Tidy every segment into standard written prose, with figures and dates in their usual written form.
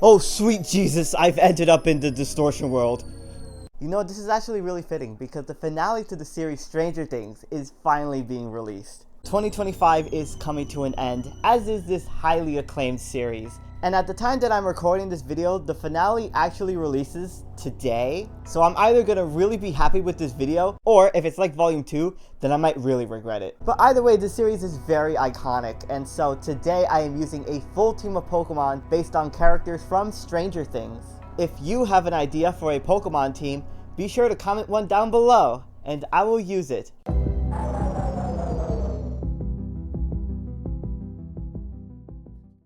Oh, sweet Jesus, I've ended up in the distortion world. You know, this is actually really fitting because the finale to the series Stranger Things is finally being released. 2025 is coming to an end, as is this highly acclaimed series. And at the time that I'm recording this video, the finale actually releases today. So I'm either gonna really be happy with this video, or if it's like volume 2, then I might really regret it. But either way, this series is very iconic, and so today I am using a full team of Pokemon based on characters from Stranger Things. If you have an idea for a Pokemon team, be sure to comment one down below, and I will use it.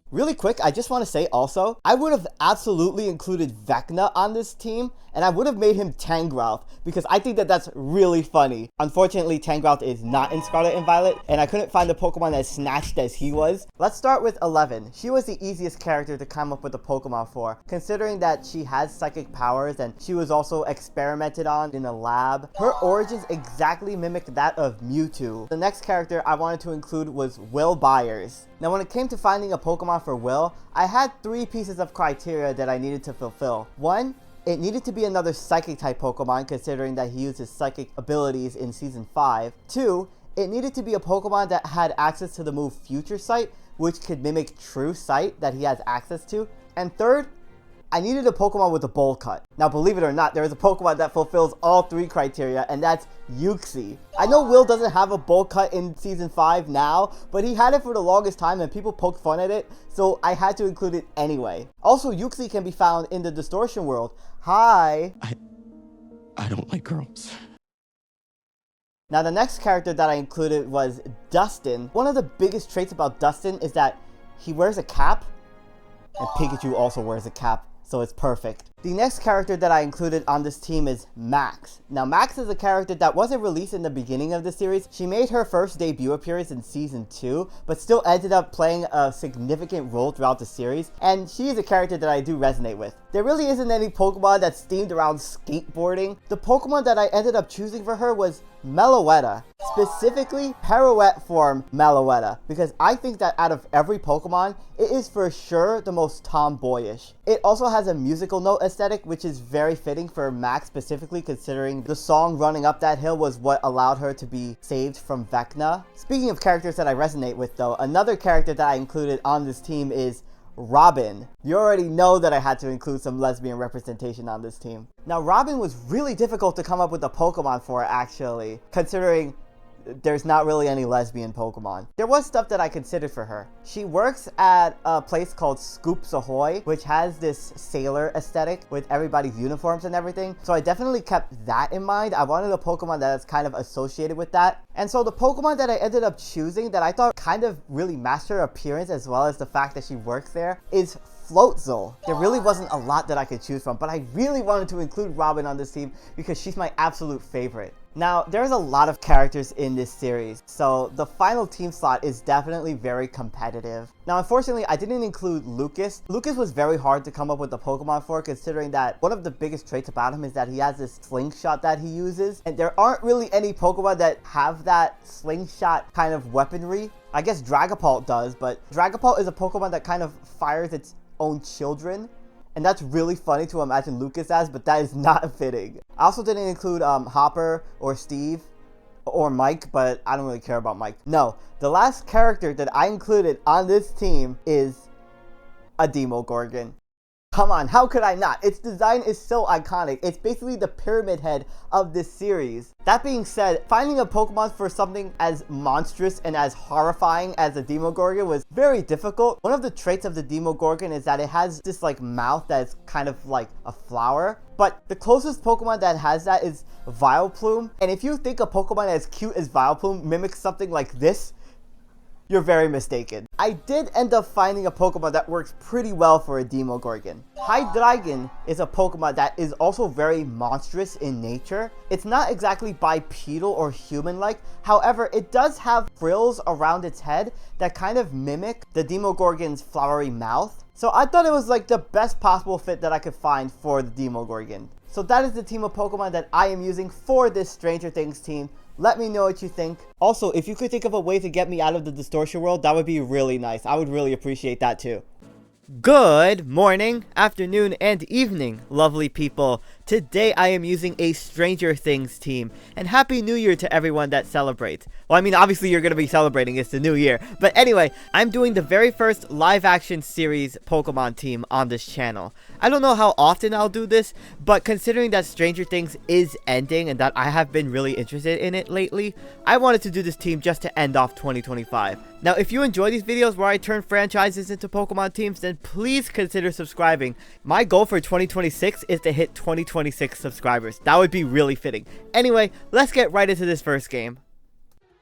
Really quick, I just want to say also, I would have absolutely included Vecna on this team, and I would have made him Tangrowth, because I think that that's really funny. Unfortunately, Tangrowth is not in Scarlet and Violet, and I couldn't find a Pokemon as snatched as he was. Let's start with 11. She was the easiest character to come up with a Pokemon for, considering that she has psychic powers, and she was also experimented on in a lab. Her origins exactly mimic that of Mewtwo. The next character I wanted to include was Will Byers. Now, when it came to finding a Pokemon for Will, I had 3 pieces of criteria that I needed to fulfill. 1, it needed to be another Psychic type Pokemon, considering that he uses Psychic abilities in Season 5. 2, it needed to be a Pokemon that had access to the move Future Sight, which could mimic True Sight that he has access to. And 3rd, I needed a Pokemon with a bowl cut. Now, believe it or not, there is a Pokemon that fulfills all 3 criteria, and that's Uxie. I know Will doesn't have a bowl cut in Season 5 now, but he had it for the longest time and people poked fun at it, so I had to include it anyway. Also, Uxie can be found in the Distortion world. Hi! I don't like girls. Now, the next character that I included was Dustin. One of the biggest traits about Dustin is that he wears a cap, and Pikachu also wears a cap. So it's perfect. The next character that I included on this team is Max. Now, Max is a character that wasn't released in the beginning of the series. She made her first debut appearance in Season 2, but still ended up playing a significant role throughout the series, and she is a character that I do resonate with. There really isn't any Pokemon that's themed around skateboarding. The Pokemon that I ended up choosing for her was Meloetta, specifically Pirouette form Meloetta, because I think that out of every Pokemon, it is for sure the most tomboyish. It also has a musical note aesthetic, which is very fitting for Max specifically, considering the song Running Up That Hill was what allowed her to be saved from Vecna. Speaking of characters that I resonate with though, another character that I included on this team is Robin. You already know that I had to include some lesbian representation on this team. Now, Robin was really difficult to come up with a Pokemon for, actually, considering there's not really any lesbian Pokemon. There was stuff that I considered for her. She works at a place called Scoops Ahoy, which has this sailor aesthetic with everybody's uniforms and everything. So I definitely kept that in mind. I wanted a Pokemon that is kind of associated with that. And so the Pokemon that I ended up choosing that I thought kind of really matched her appearance as well as the fact that she works there is Floatzel. There really wasn't a lot that I could choose from, but I really wanted to include Robin on this team because she's my absolute favorite. Now, there's a lot of characters in this series, so the final team slot is definitely very competitive. Now, unfortunately, I didn't include Lucas. Lucas was very hard to come up with a Pokemon for, considering that one of the biggest traits about him is that he has this slingshot that he uses, and there aren't really any Pokemon that have that slingshot kind of weaponry. I guess Dragapult does, but Dragapult is a Pokemon that kind of fires its own children. And that's really funny to imagine Lucas as, but that is not fitting. I also didn't include Hopper or Steve or Mike, but I don't really care about Mike. No, the last character that I included on this team is a Demogorgon. Come on, how could I not? Its design is so iconic. It's basically the pyramid head of this series. That being said, finding a Pokemon for something as monstrous and as horrifying as a Demogorgon was very difficult. One of the traits of the Demogorgon is that it has this like mouth that's kind of like a flower. But the closest Pokemon that has that is Vileplume. And if you think a Pokemon as cute as Vileplume mimics something like this, you're very mistaken. I did end up finding a Pokemon that works pretty well for a Demogorgon. Hydreigon is a Pokemon that is also very monstrous in nature. It's not exactly bipedal or human-like. However, it does have frills around its head that kind of mimic the Demogorgon's flowery mouth. So I thought it was like the best possible fit that I could find for the Demogorgon. So that is the team of Pokemon that I am using for this Stranger Things team. Let me know what you think. Also, if you could think of a way to get me out of the distortion world, that would be really nice. I would really appreciate that too. Good morning, afternoon, and evening, lovely people. Today I am using a Stranger Things team, and Happy New Year to everyone that celebrates. Well, I mean, obviously you're going to be celebrating, it's the new year. But anyway, I'm doing the very first live-action series Pokemon team on this channel. I don't know how often I'll do this, but considering that Stranger Things is ending and that I have been really interested in it lately, I wanted to do this team just to end off 2025. Now, if you enjoy these videos where I turn franchises into Pokemon teams, then please consider subscribing. My goal for 2026 is to hit 2026 subscribers. That would be really fitting. Anyway, let's get right into this first game.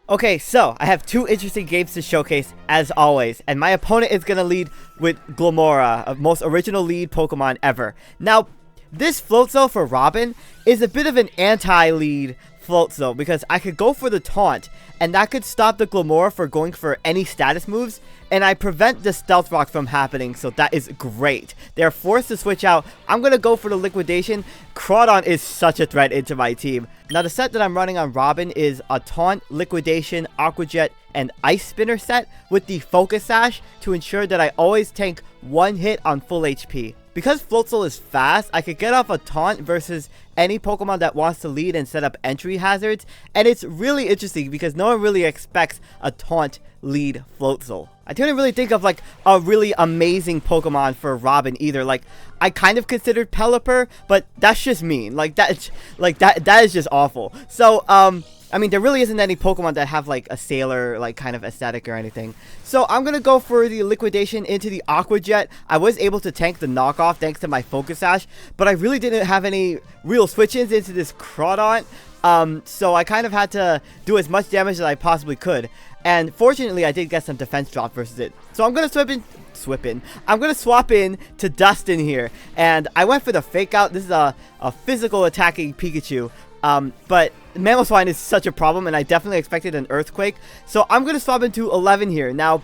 Okay, so I have two interesting games to showcase as always, and my opponent is going to lead with Glimmora, a most original lead Pokemon ever. Now, this Floatzel for Robin is a bit of an anti-lead Floatzel because I could go for the taunt, and that could stop the Glimmora for going for any status moves, and I prevent the Stealth Rock from happening, so that is great. They're forced to switch out. I'm going to go for the Liquidation. Crawdon is such a threat into my team. Now, the set that I'm running on Robin is a Taunt, Liquidation, Aqua Jet, and Ice Spinner set with the Focus Sash to ensure that I always tank one hit on full HP. Because Floatzel is fast, I could get off a taunt versus any Pokemon that wants to lead and set up entry hazards, and it's really interesting because no one really expects a taunt lead Floatzel. I didn't really think of like a really amazing Pokemon for Robin either. Like, I kind of considered Pelipper, but that's just mean. That is just awful. So I mean, there really isn't any Pokemon that have like a Sailor like kind of aesthetic or anything. So I'm gonna go for the Liquidation into the Aqua Jet. I was able to tank the knockoff thanks to my Focus Sash, but I really didn't have any real switch-ins into this Crawdon. So I kind of had to do as much damage as I possibly could. And fortunately, I did get some defense drop versus it. So I'm gonna I'm gonna swap in to Dustin here, and I went for the Fake Out. This is a physical attacking Pikachu. But Mamoswine is such a problem, and I definitely expected an Earthquake. So I'm going to swap into 11 here. Now,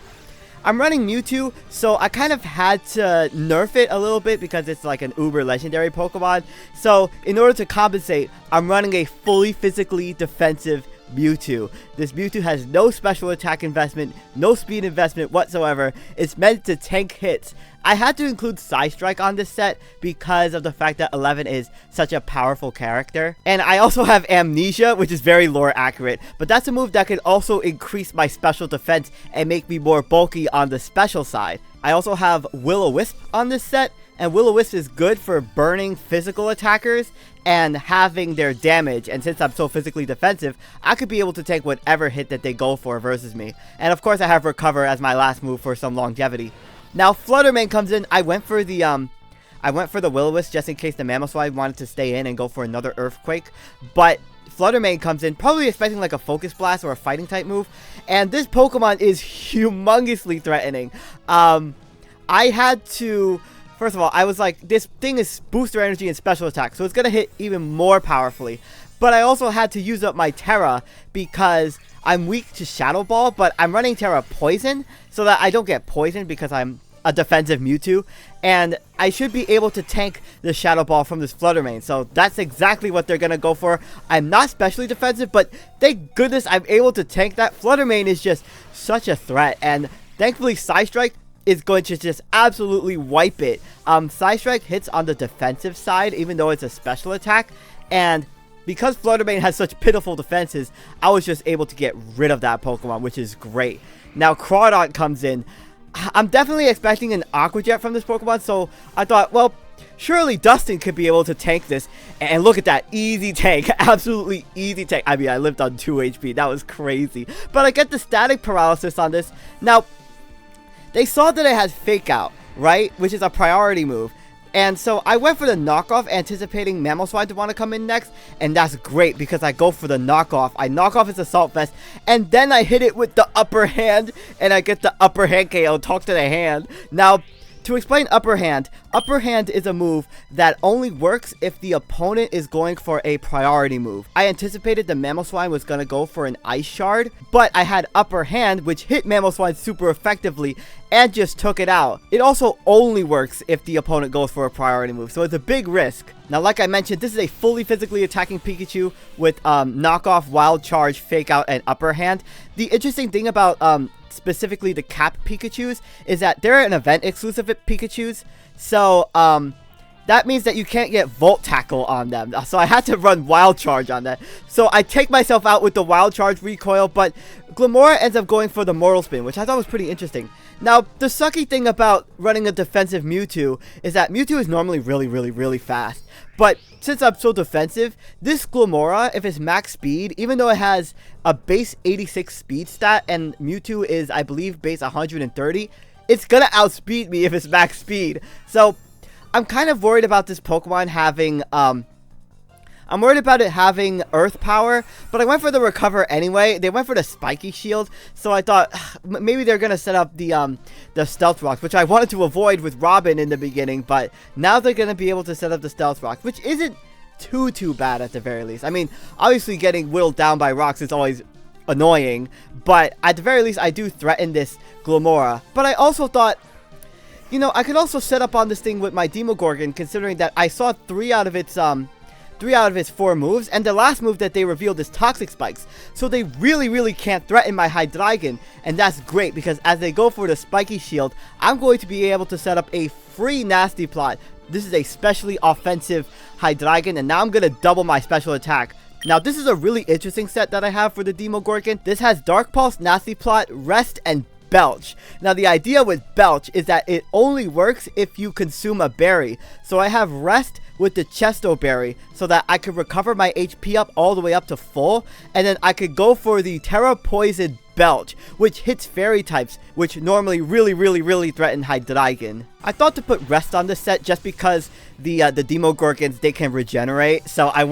I'm running Mewtwo, so I kind of had to nerf it a little bit because it's like an uber legendary Pokemon. So in order to compensate, I'm running a fully physically defensive Mewtwo. This Mewtwo has no special attack investment, no speed investment whatsoever. It's meant to tank hits. I had to include Psystrike on this set because of the fact that 11 is such a powerful character. And I also have Amnesia, which is very lore accurate, but that's a move that can also increase my special defense and make me more bulky on the special side. I also have Will-O-Wisp on this set, and Will-O-Wisp is good for burning physical attackers and having their damage, and since I'm so physically defensive, I could be able to take whatever hit that they go for versus me. And of course I have Recover as my last move for some longevity. Now Fluttermane comes in. I went for the Will-O-Wisp just in case the Mamoswine wanted to stay in and go for another Earthquake, but Fluttermane comes in, probably expecting like a Focus Blast or a fighting type move, and this Pokemon is humongously threatening. I had to, first of all, I was like, this thing is booster energy and special attack, so it's gonna hit even more powerfully. But I also had to use up my Terra because I'm weak to Shadow Ball, but I'm running Terra Poison so that I don't get poisoned because I'm a defensive Mewtwo, and I should be able to tank the Shadow Ball from this Fluttermane. So that's exactly what they're gonna go for. I'm not specially defensive, but thank goodness I'm able to tank that. Fluttermane is just such a threat, and thankfully Psystrike is going to just absolutely wipe it. Psystrike hits on the defensive side even though it's a special attack, and because Fluttermane has such pitiful defenses, I was just able to get rid of that Pokemon, which is great. Now Crawdon comes in. I'm definitely expecting an Aqua Jet from this Pokemon, so I thought, well, surely Dustin could be able to tank this. And look at that, easy tank, absolutely easy tank. I mean, I lived on 2 HP, that was crazy. But I get the Static Paralysis on this. Now, they saw that it has Fake Out, right? Which is a priority move. And so I went for the knockoff, anticipating Mamoswine to want to come in next, and that's great because I go for the knockoff. I knock off its Assault Vest, and then I hit it with the upper hand, and I get the upper hand KO, talk to the hand. Now, to explain upper hand is a move that only works if the opponent is going for a priority move. I anticipated the Mamoswine was going to go for an Ice Shard, but I had upper hand, which hit Mamoswine super effectively, and just took it out. It also only works if the opponent goes for a priority move, so it's a big risk. Now, like I mentioned, this is a fully physically attacking Pikachu with knockoff, wild charge, fake out, and upper hand. The interesting thing about specifically the Cap Pikachus is that they're an event exclusive Pikachus, so that means that you can't get Volt Tackle on them. So I had to run Wild Charge on that. So I take myself out with the Wild Charge recoil, but Glimmora ends up going for the Mortal Spin, which I thought was pretty interesting. Now, the sucky thing about running a defensive Mewtwo is that Mewtwo is normally really fast. But since I'm so defensive, this Glimmora, if it's max speed, even though it has a base 86 speed stat and Mewtwo is, I believe, base 130, it's gonna outspeed me if it's max speed. So I'm kind of worried about this Pokemon having, I'm worried about it having Earth Power, but I went for the Recover anyway. They went for the Spiky Shield, so I thought maybe they're gonna set up the Stealth Rocks, which I wanted to avoid with Robin in the beginning, but now they're gonna be able to set up the Stealth Rocks, which isn't too bad at the very least. I mean, obviously getting whittled down by rocks is always annoying, but at the very least I do threaten this Glimmora. But I also thought, you know, I could also set up on this thing with my Demogorgon, considering that I saw 3 out of its 4 moves, and the last move that they revealed is Toxic Spikes. So they really can't threaten my Hydreigon, and that's great because as they go for the Spiky Shield, I'm going to be able to set up a free Nasty Plot. This is a specially offensive Hydreigon, and now I'm going to double my special attack. Now, this is a really interesting set that I have for the Demogorgon. This has Dark Pulse, Nasty Plot, Rest, and Belch. Now, the idea with Belch is that it only works if you consume a berry. So I have Rest with the Chesto Berry so that I could recover my HP up all the way up to full, and then I could go for the Terra Poison Belch, which hits fairy types, which normally really threaten Hydreigon. I thought to put Rest on this set just because the Demogorgons, they can regenerate, so I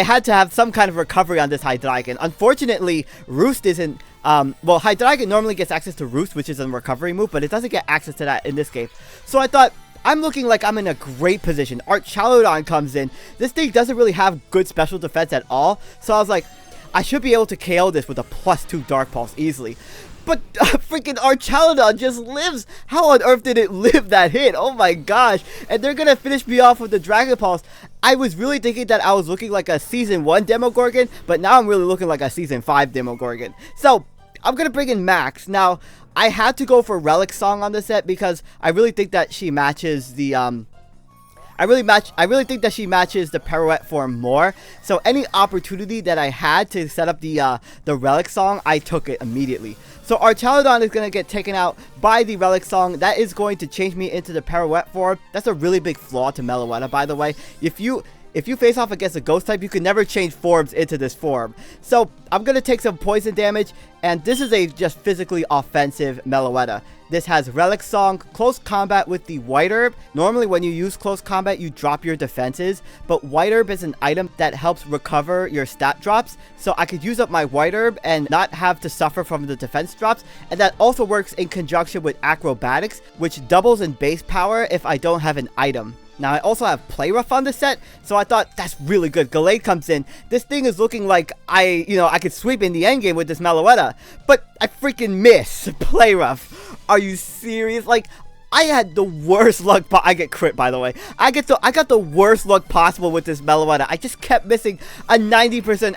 had to have some kind of recovery on this Hydreigon. Unfortunately, Roost isn't, well, Hydreigon normally gets access to Roost, which is a recovery move, but it doesn't get access to that in this game. So I thought, I'm looking like I'm in a great position. Archaludon comes in. This thing doesn't really have good special defense at all, so I was like, I should be able to KO this with a +2 Dark Pulse easily. But freaking Archaludon just lives. How on earth did it live that hit? Oh my gosh. And they're gonna finish me off with the Dragon Pulse. I was really thinking that I was looking like a Season 1 Demogorgon, but now I'm really looking like a Season 5 Demogorgon. So, I'm gonna bring in Max. Now, I had to go for Relic Song on this set because I really think that she matches the, I really think that she matches the Pirouette form more. So any opportunity that I had to set up the Relic Song, I took it immediately. So Archaludon is going to get taken out by the Relic Song. That is going to change me into the Pirouette form. That's a really big flaw to Meloetta, by the way. If you face off against a Ghost type, you can never change forms into this form. So I'm going to take some poison damage, and this is a just physically offensive Meloetta. This has Relic Song, Close Combat with the White Herb. Normally when you use Close Combat, you drop your defenses, but White Herb is an item that helps recover your stat drops. So I could use up my White Herb and not have to suffer from the defense drops. And that also works in conjunction with Acrobatics, which doubles in base power if I don't have an item. Now, I also have Play Rough on the set, so I thought that's really good. Gallade comes in. This thing is looking like I could sweep in the endgame with this Meloetta, but I freaking miss Play Rough. Are you serious? Like, I had the worst luck, but I get crit, by the way. I got the worst luck possible with this Meloetta. I just kept missing a 90%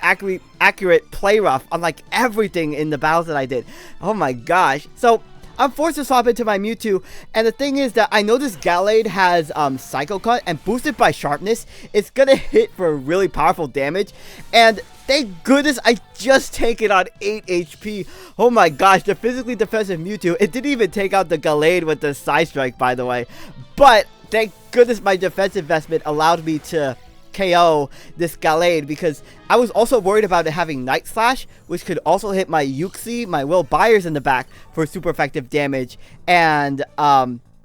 accurate Play Rough on like everything in the battles that I did. Oh my gosh. So I'm forced to swap into my Mewtwo, and the thing is that I know this Gallade has Psycho Cut, and boosted by Sharpness, it's gonna hit for really powerful damage, and thank goodness I just take it on 8 HP. Oh my gosh, the physically defensive Mewtwo, it didn't even take out the Gallade with the Side Strike, by the way, but thank goodness my defense investment allowed me to KO this Gallade, because I was also worried about it having Night Slash, which could also hit my Uxie, my Will Byers in the back for super effective damage, and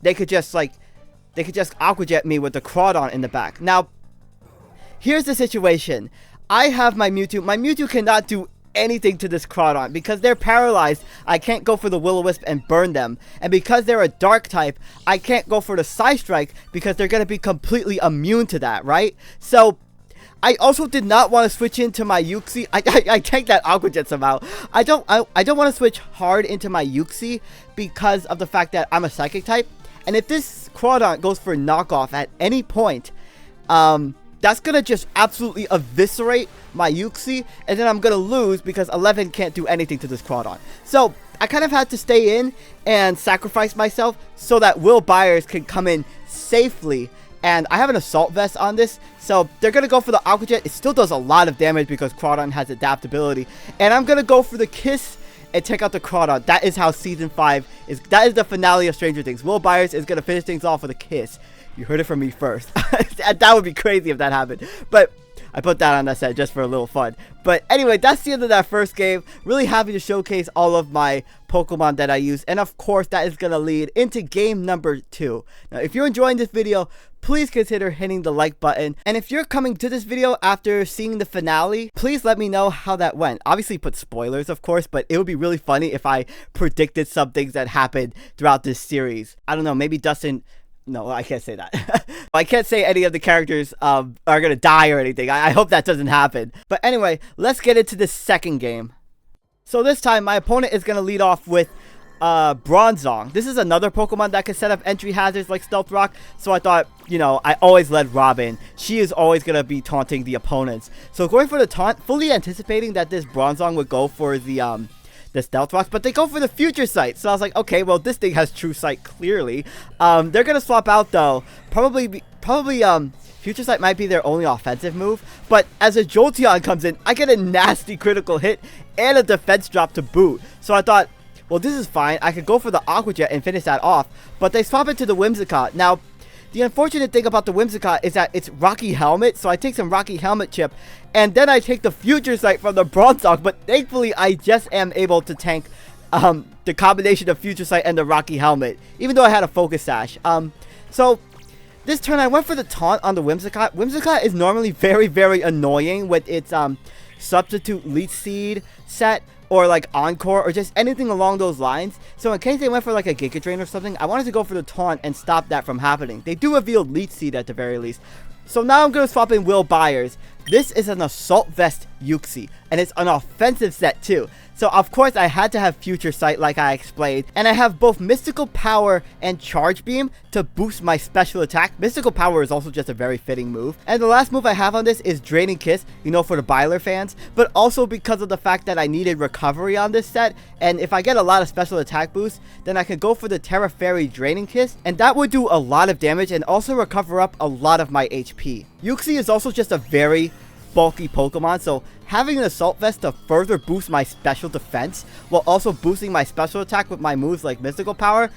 they could just Aqua Jet me with the Crawdon in the back. Now, here's the situation. I have my Mewtwo. My Mewtwo cannot do anything to this Crawdon because they're paralyzed. I can't go for the Will-O-Wisp and burn them, and because they're a dark type, I can't go for the Side Strike because they're going to be completely immune to that, right? So I also did not want to switch into my Uxie. I tanked that Aqua Jet somehow. I don't want to switch hard into my Uxie because of the fact that I'm a Psychic type. And if this Crawdaunt goes for knockoff at any point, that's going to just absolutely eviscerate my Uxie. And then I'm going to lose because 11 can't do anything to this Crawdaunt. So I kind of had to stay in and sacrifice myself so that Will Byers can come in safely. And I have an Assault Vest on this, so they're going to go for the Aqua Jet. It still does a lot of damage because Crawdaunt has adaptability. And I'm going to go for the Kiss and take out the Crawdaunt. That is how Season 5 is. That is the finale of Stranger Things. Will Byers is going to finish things off with a Kiss. You heard it from me first. That would be crazy if that happened. But I put that on that set just for a little fun. But anyway, that's the end of that first game. Really happy to showcase all of my Pokemon that I use. And of course, that is going to lead into game number 2. Now, if you're enjoying this video, please consider hitting the like button. And if you're coming to this video after seeing the finale, please let me know how that went. Obviously put spoilers, of course, but it would be really funny if I predicted some things that happened throughout this series. I don't know, maybe Dustin... No, I can't say that. I can't say any of the characters are going to die or anything. I hope that doesn't happen. But anyway, let's get into the second game. So this time, my opponent is going to lead off with Bronzong. This is another Pokemon that can set up entry hazards like Stealth Rock. So I thought, you know, I always led Robin. She is always going to be taunting the opponents. So going for the taunt, fully anticipating that this Bronzong would go for the Stealth Rocks, but they go for the Future Sight. So I was like, okay, well, this thing has True Sight clearly. They're gonna swap out though. Probably Future Sight might be their only offensive move. But as a Jolteon comes in, I get a nasty critical hit and a defense drop to boot. So I thought, well, this is fine. I could go for the Aqua Jet and finish that off. But they swap it to the Whimsicott. Now, the unfortunate thing about the Whimsicott is that it's Rocky Helmet, so I take some Rocky Helmet chip, and then I take the Future Sight from the Bronzong, but thankfully I just am able to tank the combination of Future Sight and the Rocky Helmet, even though I had a Focus Sash. So this turn I went for the taunt on the Whimsicott. Whimsicott is normally very, very annoying with its substitute Leech Seed set, or like Encore, or just anything along those lines. So in case they went for like a Giga Drain or something, I wanted to go for the taunt and stop that from happening. They do reveal Leech Seed at the very least. So now I'm going to swap in Will Byers. This is an Assault Vest Uxie, and it's an offensive set too. So of course I had to have Future Sight like I explained, and I have both Mystical Power and Charge Beam to boost my special attack. Mystical Power is also just a very fitting move. And the last move I have on this is Draining Kiss, you know, for the Byler fans, but also because of the fact that I needed recovery on this set, and if I get a lot of special attack boosts, then I could go for the Terra Fairy Draining Kiss, and that would do a lot of damage and also recover up a lot of my HP. Uxie is also just a very bulky Pokemon, so having an Assault Vest to further boost my special defense while also boosting my special attack with my moves like Mystical Power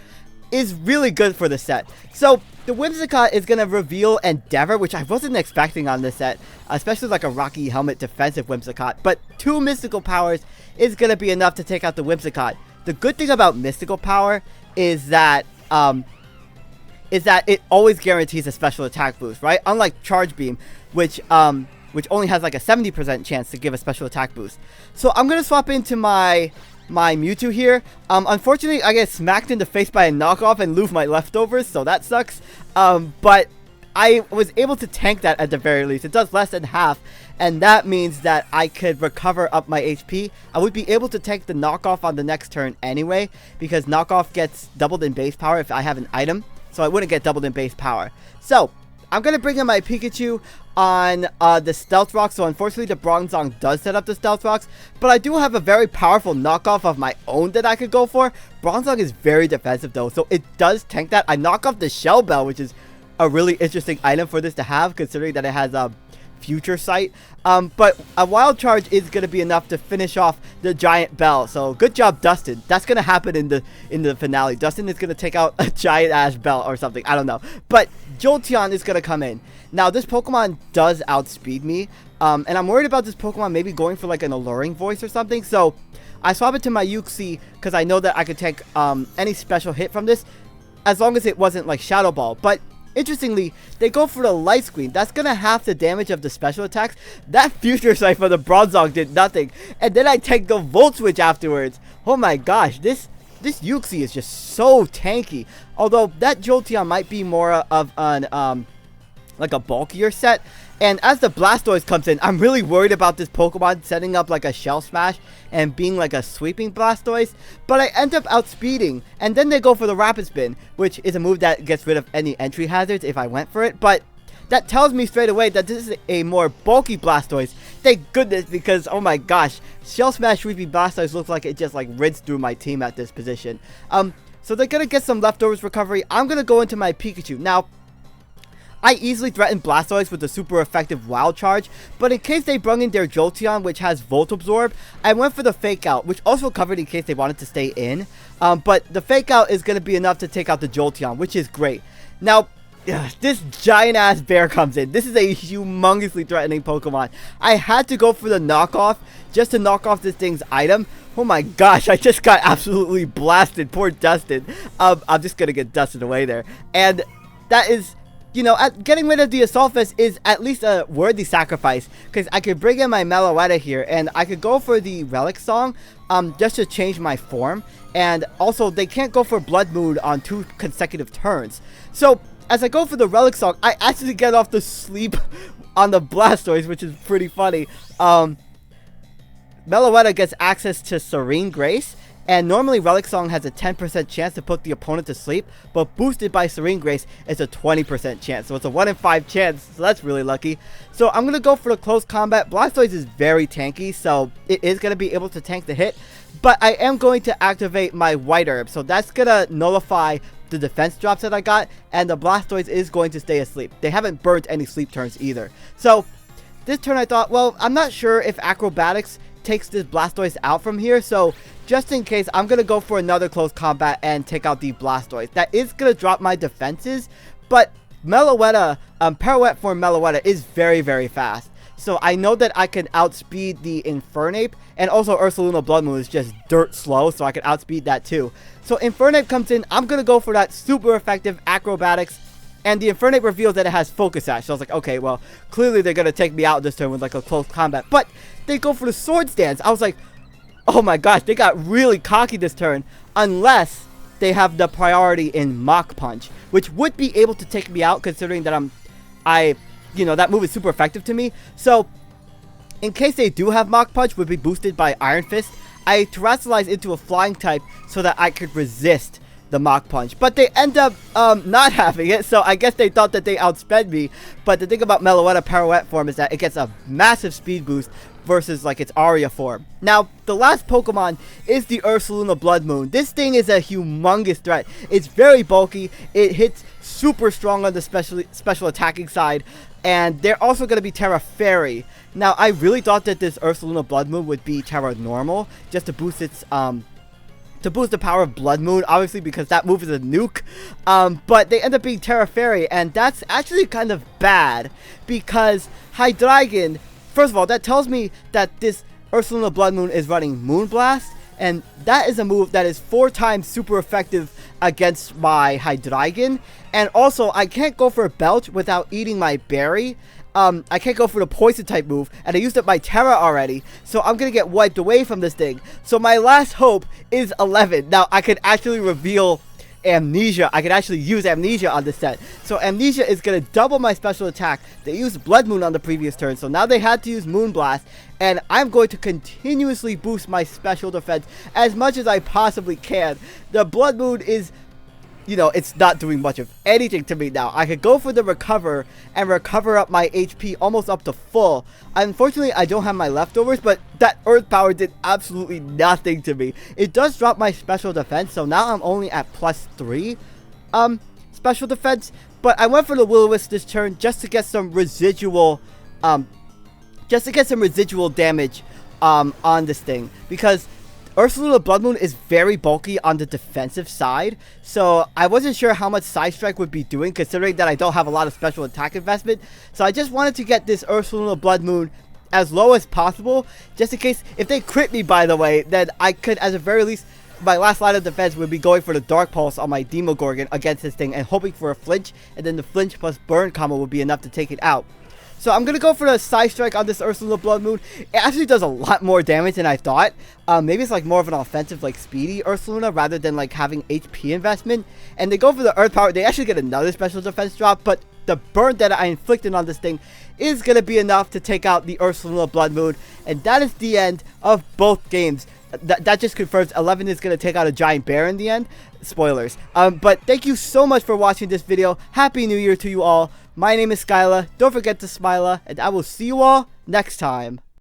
is really good for the set. So the Whimsicott is going to reveal Endeavor, which I wasn't expecting on this set, especially like a Rocky Helmet defensive Whimsicott, but 2 Mystical Powers is going to be enough to take out the Whimsicott. The good thing about Mystical Power is that it always guarantees a special attack boost, right? Unlike Charge Beam, which only has like a 70% chance to give a special attack boost. So I'm going to swap into my Mewtwo here. Unfortunately, I get smacked in the face by a knockoff and lose my leftovers, so that sucks. But I was able to tank that at the very least. It does less than half, and that means that I could recover up my HP. I would be able to tank the knockoff on the next turn anyway, because knockoff gets doubled in base power if I have an item, so I wouldn't get doubled in base power. So I'm going to bring in my Pikachu on the Stealth Rock. So unfortunately the Bronzong does set up the Stealth Rocks, but I do have a very powerful knockoff of my own that I could go for. Bronzong is very defensive though, so it does tank that. I knock off the Shell Bell, which is a really interesting item for this to have, considering that it has Future Sight. But a Wild Charge is going to be enough to finish off the Giant Bell. So good job, Dustin. That's going to happen in the finale. Dustin is going to take out a giant ass bell or something. I don't know. But Jolteon is going to come in. Now, this Pokemon does outspeed me. And I'm worried about this Pokemon maybe going for like an alluring voice or something. So I swap it to my Uxie because I know that I could take any special hit from this as long as it wasn't like Shadow Ball. But interestingly, they go for the Light Screen. That's going to half the damage of the special attacks. That Future Sight for the Bronzong did nothing. And then I take the Volt Switch afterwards. Oh my gosh, this Uxie is just so tanky. Although that Jolteon might be more of an like a bulkier set. And as the Blastoise comes in, I'm really worried about this Pokemon setting up like a Shell Smash and being like a sweeping Blastoise. But I end up outspeeding, and then they go for the Rapid Spin, which is a move that gets rid of any entry hazards if I went for it. But that tells me straight away that this is a more bulky Blastoise. Thank goodness, because oh my gosh, Shell Smash Sweeping Blastoise looks like it just like rinsed through my team at this position. So they're gonna get some leftovers recovery. I'm gonna go into my Pikachu. Now, I easily threatened Blastoise with a super effective Wild Charge, but in case they brung in their Jolteon, which has Volt Absorb, I went for the Fake Out, which also covered in case they wanted to stay in. But the Fake Out is going to be enough to take out the Jolteon, which is great. Now, this giant-ass bear comes in. This is a humongously threatening Pokemon. I had to go for the knockoff just to knock off this thing's item. Oh my gosh, I just got absolutely blasted. Poor Dustin. I'm just going to get dusted away there. And that is... You know, getting rid of the Assault Vest is at least a worthy sacrifice, because I could bring in my Meloetta here, and I could go for the Relic Song, just to change my form, and also they can't go for Blood Moon on 2 consecutive turns. So, as I go for the Relic Song, I actually get off the sleep on the Blastoise, which is pretty funny. Meloetta gets access to Serene Grace, and normally Relic Song has a 10% chance to put the opponent to sleep, but boosted by Serene Grace, it's a 20% chance. So it's a 1 in 5 chance, so that's really lucky. So I'm going to go for the close combat. Blastoise is very tanky, so it is going to be able to tank the hit. But I am going to activate my White Herb, so that's going to nullify the defense drops that I got, and the Blastoise is going to stay asleep. They haven't burnt any sleep turns either. So this turn I thought, well, I'm not sure if Acrobatics takes this Blastoise out from here, so just in case, I'm going to go for another close combat and take out the Blastoise. That is going to drop my defenses, but Meloetta, Pirouette form Meloetta is very, very fast. So I know that I can outspeed the Infernape, and also Ursaluna Blood Moon is just dirt slow, so I can outspeed that too. So Infernape comes in, I'm going to go for that super effective Acrobatics, and the Infernape reveals that it has Focus Sash. So I was like, okay, well, clearly they're going to take me out this turn with like a close combat. But they go for the Sword Stance. I was like, oh my gosh, they got really cocky this turn. Unless they have the priority in Mach Punch, which would be able to take me out considering that you know, that move is super effective to me. So, in case they do have Mach Punch, would be boosted by Iron Fist, I Terrestrialize into a Flying type so that I could resist the Mach Punch. But they end up not having it, so I guess they thought that they outsped me. But the thing about Meloetta Pirouette form is that it gets a massive speed boost versus like its Aria form. Now, the last Pokemon is the Ursaluna Blood Moon. This thing is a humongous threat. It's very bulky. It hits super strong on the special attacking side. And they're also going to be Terra Fairy. Now, I really thought that this Ursaluna Blood Moon would be Terra Normal, just to boost its, to boost the power of Blood Moon, obviously, because that move is a nuke. But they end up being Terra Fairy, and that's actually kind of bad, because Hydreigon, first of all, that tells me that this Ursaluna Blood Moon is running Moonblast, and that is a move that is 4 times super effective against my Hydreigon. And also, I can't go for a Belch without eating my berry. I can't go for the Poison type move, and I used up my Terra already, so I'm gonna get wiped away from this thing. So my last hope is 11. Now, I could actually reveal Amnesia. I could actually use Amnesia on this set. So Amnesia is going to double my special attack. They used Blood Moon on the previous turn, so now they had to use Moonblast, and I'm going to continuously boost my special defense as much as I possibly can. The Blood Moon is, you know, it's not doing much of anything to me now. I could go for the Recover and recover up my HP almost up to full. Unfortunately, I don't have my leftovers, but that Earth Power did absolutely nothing to me. It does drop my special defense, so now I'm only at +3 special defense. But I went for the Will-O-Wisp this turn just to get some residual, damage on this thing, because Ursaluna Blood Moon is very bulky on the defensive side, so I wasn't sure how much Side Strike would be doing considering that I don't have a lot of special attack investment. So I just wanted to get this Ursaluna Blood Moon as low as possible, just in case if they crit me, by the way, then I could, at the very least, my last line of defense would be going for the Dark Pulse on my Demogorgon against this thing and hoping for a flinch, and then the flinch plus burn combo would be enough to take it out. So I'm going to go for the Side Strike on this Ursula Blood Moon. It actually does a lot more damage than I thought. Maybe it's like more of an offensive, like speedy Ursula rather than like having HP investment. And they go for the Earth Power. They actually get another special defense drop, but the burn that I inflicted on this thing is going to be enough to take out the Ursula Blood Moon. And that is the end of both games. That just confirms 11 is going to take out a giant bear in the end. Spoilers. But thank you so much for watching this video. Happy New Year to you all. My name is SkyLaaa. Don't forget to smile, and I will see you all next time.